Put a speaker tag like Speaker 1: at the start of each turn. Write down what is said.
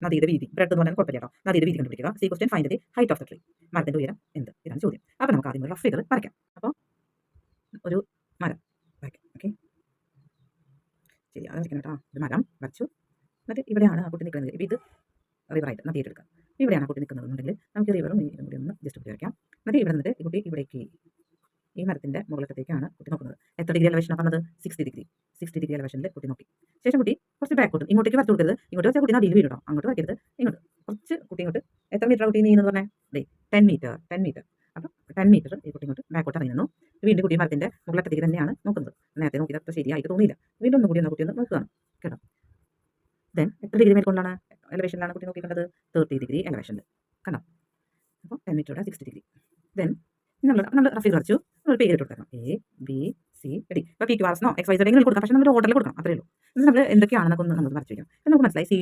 Speaker 1: നദിയുടെ വീതി, ബ്രെഡ് എന്ന് പറഞ്ഞാൽ കുഴപ്പമില്ല കേട്ടോ. നദിയുടെ വീതി കണ്ടുപിടിക്കുക. C question find the height of the tree. മരത്തിന്റെ ഉയരം എന്ത്? ഇതാണ് ചോദ്യം. അപ്പോൾ നമുക്ക് ആദ്യം ഒരു റഫ് ഫിഗർ വരയ്ക്കാം. അപ്പോൾ ഒരു മരം വരയ്ക്കാം. ഓക്കെ, ശരി, അത് വരയ്ക്കണം കേട്ടോ. ഒരു മരം വരച്ചു. എന്നിട്ട് ഇവിടെയാണ് ആ കുട്ടി നിൽക്കുന്നത്. ഇത് റിവറായിട്ട് നദിയായിട്ട് എടുക്കാം. ഇവിടെയാണ് ആ കുട്ടി നിൽക്കുന്നതെന്നുണ്ടെങ്കിൽ നമുക്ക് റിവറും കൂടി ഒന്ന് ജസ്റ്റ് കുട്ടി വരയ്ക്കാം. എന്നിട്ട് ഇവിടെ നിന്നിട്ട് ഈ കുട്ടി ഇവിടേക്ക് ഈ മരത്തിൻ്റെ മുകളിലത്തേക്കാണ് കുട്ടി നോക്കുന്നത്. എത്ര ഡിഗ്രി എലവേഷനാണ് പറഞ്ഞത്? 60 ഡിഗ്രി. 60 ഡിഗ്രി എലവേഷനിൽ കുട്ടി നോക്കി. ശേഷം കുട്ടി കുറച്ച് ബാക്കോട്ട്, ഇങ്ങോട്ടേക്ക് വരച്ചു കൊടുക്കരുത്. ഇങ്ങോട്ട് വെച്ചാൽ കുട്ടി നദിയിൽ വീഴണം. അങ്ങോട്ട് വരയ്ക്കരുത്. ഇങ്ങോട്ട് കുറച്ച് കുട്ടി ഇങ്ങോട്ട്. എത്ര മീറ്റർ കുട്ടി നീങ്ങുന്നത് പറഞ്ഞേ? 10 മീറ്റർ. 10 മീറ്റർ. അപ്പം 10 മീറ്റർ ഈ കുട്ടി ഇങ്ങോട്ട് ബാക്കോട്ട് ഇറങ്ങുന്നു. വീണ്ടും കുട്ടി മരത്തിൻ്റെ മുകളിലത്തേക്ക് തന്നെയാണ് നോക്കുന്നത്. നേരത്തെ നോക്കിയത് അത്ര ശരിയായിട്ട് തോന്നിയില്ല. വീണ്ടും ഒന്നും കൂടി ഒന്ന് കുട്ടി ഒന്ന് നോക്കുകയാണ് കേട്ടോ. ദെൻ എത്ര ഡിഗ്രി മേൽക്കൊണ്ടാണ് എലവേഷനിലാണ് കുട്ടി നോക്കിക്കേണ്ടത്? 30 ഡിഗ്രി എലവേഷനിൽ കണ്ടോ. അപ്പോൾ 10 മീറ്ററുടെ 60 ഡിഗ്രി. ദെൻ നമ്മൾ റഫ് ഫിഗർ വരച്ചു. നമ്മൾ പേര് ഇട്ട് കൊടുക്കണം. A B C D. ഇപ്പോൾ പി ക്യു ആർ എസ് എന്നോ എക്സ് വൈ സെഡ് എങ്കിലും കൊടുക്കാം. പക്ഷേ നമ്മൾ ഓർഡറിൽ കൊടുക്കണം. അത്രയേ ഉള്ളൂ. നമ്മൾ എന്തൊക്കെയാണെന്നൊക്കെ ഒന്ന് നമുക്ക് വരച്ചു വയ്ക്കാം. നമുക്ക് മനസ്സിലായി. സി